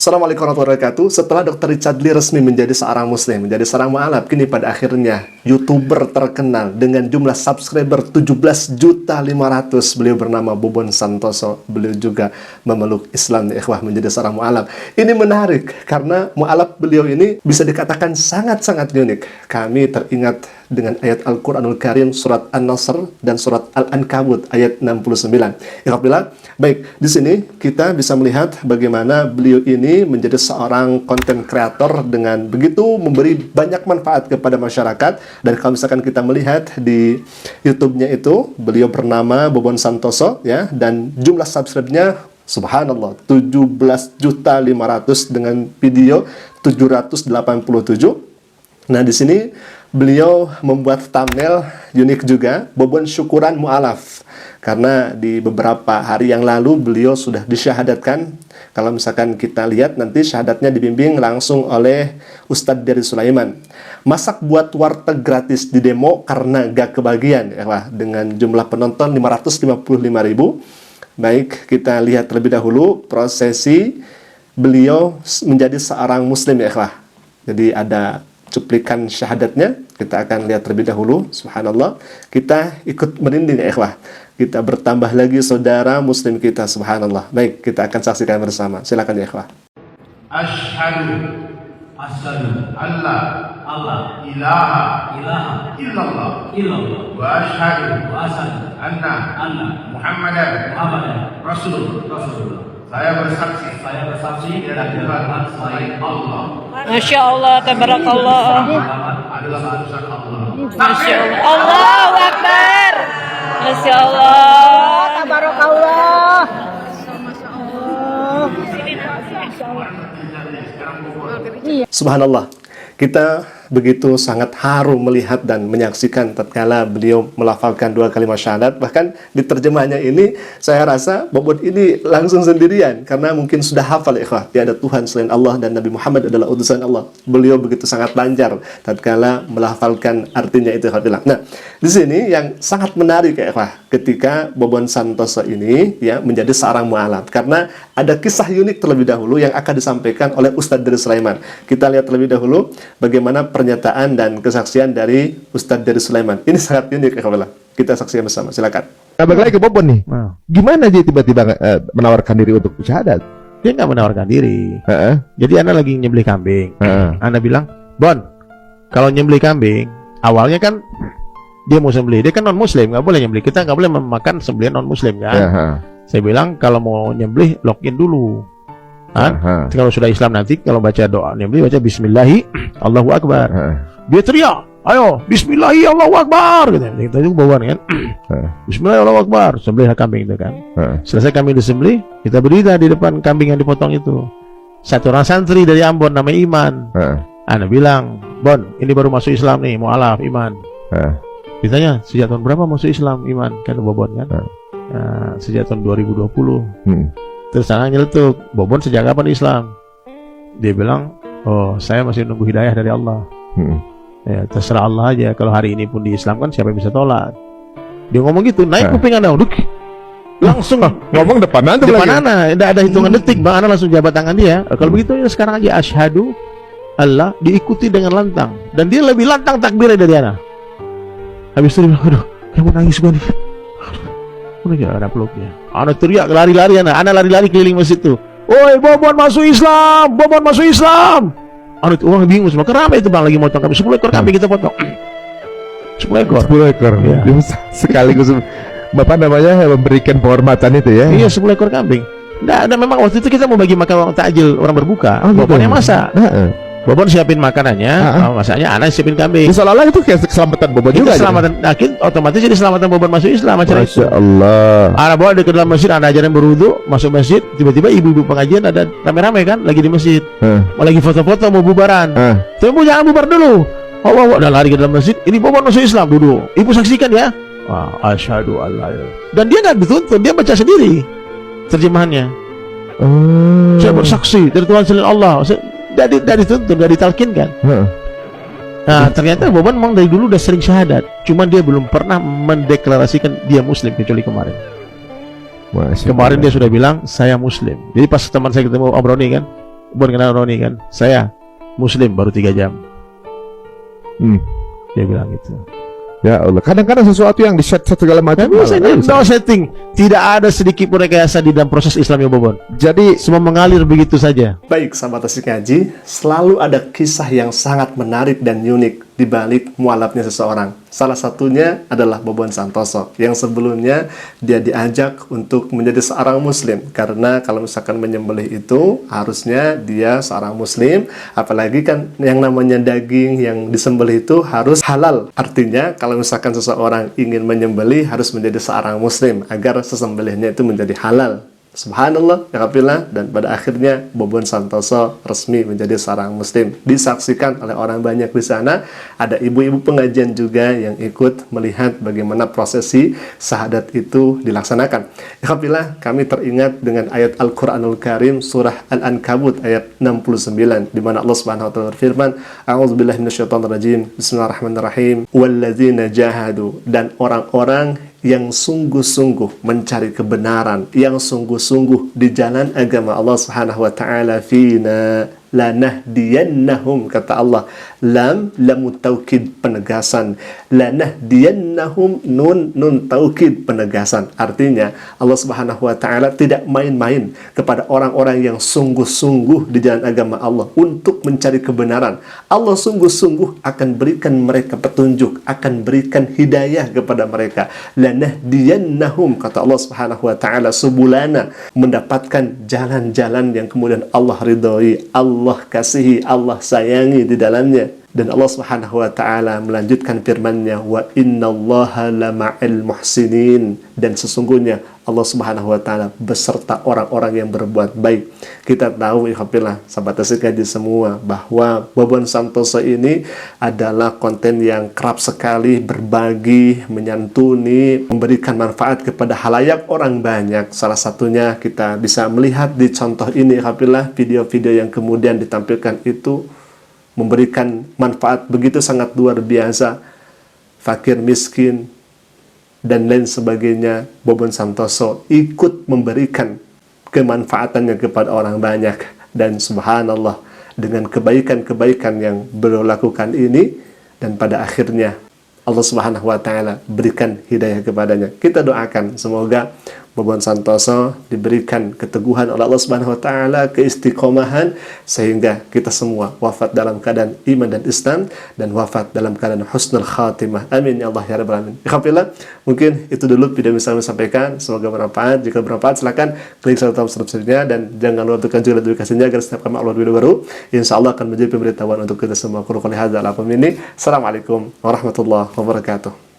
Assalamualaikum warahmatullahi wabarakatuh. Setelah Dr. Richard Lee resmi menjadi seorang muslim, menjadi seorang mu'alaf, kini pada akhirnya YouTuber terkenal dengan jumlah subscriber 17.500.000. Beliau bernama Bobon Santoso. Beliau juga memeluk Islam ya ikhwah, menjadi seorang mu'alaf. Ini menarik karena mu'alaf beliau ini bisa dikatakan sangat-sangat unik. Kami teringat dengan ayat Al-Quranul Karim surat An-Nasr dan surat Al-Ankabut ayat 69. Alhamdulillah. Baik, di sini kita bisa melihat bagaimana beliau ini menjadi seorang konten kreator dengan begitu memberi banyak manfaat kepada masyarakat. Dan kalau misalkan kita melihat di YouTube-nya itu, beliau bernama Bobon Santoso ya, dan jumlah subscribe-nya subhanallah 17.500.000 dengan video 787. Nah, di sini beliau membuat thumbnail unik juga, Bobon Syukuran Mu'alaf. Karena di beberapa hari yang lalu beliau sudah disyahadatkan. Kalau misalkan kita lihat nanti syahadatnya dibimbing langsung oleh Ustadz dari Sulaiman. Masak buat warteg gratis di demo karena gak kebagian ya, wah, dengan jumlah penonton 555.000. Baik, kita lihat terlebih dahulu prosesi beliau menjadi seorang muslim ya, wah. Jadi ada cuplikan syahadatnya, kita akan lihat terlebih dahulu. Subhanallah, kita ikut merinding ya ikhwah, kita bertambah lagi saudara muslim kita, subhanallah. Baik, kita akan saksikan bersama, silakan ya ikhwah. Asyhadu Allah ilaha illallah wa asyhadu anna Muhammadan Rasulullah. Saya bersaksi tidak ada Tuhan selain Allah. Masya Allah, tabarakallah. Adalah utusan Allah. Masya Allah. Allahu Akbar. Masya Allah, tabarakallah. Subhanallah, kita begitu sangat haru melihat dan menyaksikan tatkala beliau melafalkan 2 kalimat syahadat. Bahkan di terjemahnya ini saya rasa Bobon ini langsung sendirian karena mungkin sudah hafal ya ikhwah, tiada Tuhan selain Allah dan Nabi Muhammad adalah utusan Allah. Beliau begitu sangat lancar tatkala melafalkan artinya itu ikhwah. Nah, di sini yang sangat menarik ya ikhwah, ketika Bobon Santoso ini ya menjadi seorang mu'alaf, karena ada kisah unik terlebih dahulu yang akan disampaikan oleh Ustadz dari Sulaiman. Kita lihat terlebih dahulu bagaimana pernyataan dan kesaksian dari Ustadz dari Sulaiman. Ini sangat unik ya kawan. Kita saksikan bersama, silakan. Nah, balik lagi ke Bobon nih. Gimana dia tiba-tiba menawarkan diri untuk syahadat? Dia nggak menawarkan diri. Jadi Anda lagi nyembelih kambing. Anda bilang, Bon, kalau nyembelih kambing, awalnya kan dia mau sembelih, dia kan non muslim, nggak boleh nyembelih. Kita nggak boleh memakan sembelihan non muslim kan. Saya bilang kalau mau nyembelih login dulu. Kalau sudah Islam nanti kalau baca doa nyembelih baca Bismillahi Allahu Akbar. Dia teriak, ayo Bismillahi Allahu Akbar gitu. Kita itu bawaan kan. Bismillahi Allahu Akbar, sembelih kambing itu kan. Selesai kambing disembelih, kita berdiri di depan kambing yang dipotong itu. Satu orang santri dari Ambon namanya Iman. Anda bilang, Bon, ini baru masuk Islam nih, mu'alaf Iman. Ditanya, sejak tahun berapa masuk Islam Iman? Kan Bobon kan. Sejak tahun 2020. Terus sana nyeletuk, Bobon sejak kapan Islam? Dia bilang, oh saya masih nunggu hidayah dari Allah. Ya, terserah Allah aja. Kalau hari ini pun di Islam kan siapa yang bisa tolak? Dia ngomong gitu, naik kuping Anda, langsung Ngomong depan Anda. Tidak ada hitungan detik, Bang Anda langsung jabat tangan dia. Kalau begitu ya sekarang aja asyhadu Allah diikuti dengan lantang, dan dia lebih lantang takbirnya dari Anda. Habis itu dia bilang, aduh, kayak mau nangis gua nih. Udah gak ada peluknya. Anak teriak lari-lari, anak lari-lari keliling masjid itu. Oi, Bobon masuk Islam, Bobon masuk Islam. Anak orang bingung semua. Kenapa itu bang lagi motong kambing? 10 ekor kambing kita potong. 10 ekor. 10 ekor. Ya. Sekaligus Bapak namanya memberikan penghormatan itu ya. Iya, 10 ekor kambing. Nah, memang waktu itu kita mau bagi makan takjil orang berbuka. Bobonnya masak. Bobon siapin makanannya, masaknya anak siapin kambing. Seolah-olah itu kayak keselamatan Bobon juga. Keselamatan, otomatis jadi keselamatan Bobon masuk Islam acara itu. Masya Allah. Anak bawa ke dalam masjid, ada ajaran berwudu, masuk masjid, tiba-tiba ibu-ibu pengajian ada rame-rame kan, lagi di masjid, lagi foto-foto mau bubaran. Tunggu, jangan bubar dulu. Udah lari ke dalam masjid, ini Bobon masuk Islam, duduk. Ibu saksikan ya. Asyhadu alla ilaha. Dan dia nggak dituntut, dia baca sendiri terjemahannya. Saya bersaksi dari Tuhan selain Allah. Dari tuntun, dari talkin kan. Nah, ternyata Bobon memang dari dulu udah sering syahadat, cuman dia belum pernah mendeklarasikan dia muslim kecuali kemarin. Kemarin dia sudah bilang saya muslim. Jadi pas teman saya ketemu Om Roni kan, Bon kenal Roni kan? Saya Muslim baru 3 jam. Dia bilang gitu. Ya Allah, kadang-kadang sesuatu yang di-set segala macam. No setting. Tidak ada sedikit pun rekayasa di dalam proses Islam ya Bobon. Jadi Semua mengalir begitu saja. Baik, sahabat Asik Ngaji, selalu ada kisah yang sangat menarik dan unik di balik mualafnya seseorang. Salah satunya adalah Bobon Santoso, yang sebelumnya dia diajak untuk menjadi seorang muslim. Karena kalau misalkan menyembelih itu, harusnya dia seorang muslim. Apalagi kan yang namanya daging yang disembelih itu harus halal. Artinya, kalau misalkan seseorang ingin menyembelih, harus menjadi seorang muslim, agar sesembelihnya itu menjadi halal. Subhanallah, ya, dan pada akhirnya Bobon Santoso resmi menjadi seorang muslim. Disaksikan oleh orang banyak di sana. Ada ibu-ibu pengajian juga yang ikut melihat bagaimana prosesi syahadat itu dilaksanakan. Ya, kami teringat dengan ayat Al-Quranul Karim surah Al-Ankabut ayat 69 di mana Allah Subhanahu wa taala berfirman, A'udzubillahi minasyaitonirrajim. Bismillahirrahmanirrahim. Walladzina jahadu, dan orang-orang yang sungguh-sungguh mencari kebenaran, yang sungguh-sungguh di jalan agama Allah Subhanahu wa taala, fina lanahdiyannahum, kata Allah. Lamu taukid penegasan, lanahdiyannahum, nun taukid penegasan. Artinya Allah Subhanahu wa taala tidak main-main kepada orang-orang yang sungguh-sungguh di jalan agama Allah untuk mencari kebenaran. Allah sungguh-sungguh akan berikan mereka petunjuk, akan berikan hidayah kepada mereka. Lanahdiyannahum, kata Allah Subhanahu wa taala, subulana, mendapatkan jalan-jalan yang kemudian Allah ridhoi, Allah kasihi, Allah sayangi di dalamnya. Dan Allah Subhanahu wa taala melanjutkan firman-Nya, wa innallaha lama'al muhsinin, dan sesungguhnya Allah Subhanahu wa taala beserta orang-orang yang berbuat baik. Kita tahu, alhamdulillah, sahabat Asik Ngaji semua, bahwa Bobon Santoso ini adalah konten yang kerap sekali berbagi, menyantuni, memberikan manfaat kepada halayak orang banyak. Salah satunya kita bisa melihat di contoh ini, alhamdulillah, video-video yang kemudian ditampilkan itu memberikan manfaat begitu sangat luar biasa. Fakir miskin dan lain sebagainya, Bobon Santoso ikut memberikan kemanfaatannya kepada orang banyak. Dan subhanallah, dengan kebaikan-kebaikan yang beliau lakukan ini, dan pada akhirnya Allah Subhanahu wa taala berikan hidayah kepadanya. Kita doakan semoga Bobon Santoso diberikan keteguhan oleh Allah Subhanahu wa taala, keistiqomahan, sehingga kita semua wafat dalam keadaan iman dan Islam, dan wafat dalam keadaan husnul khatimah. Amin ya Allah ya rabbal alamin. Alhamdulillah, mungkin itu dulu video yang bisa kami sampaikan. Semoga bermanfaat. Jika bermanfaat, silakan klik subscribe-nya, dan jangan lupa tekan juga notifikasinya agar setiap kami upload video baru, insya Allah akan menjadi pemberitahuan untuk kita semua. Assalamualaikum warahmatullahi wabarakatuh.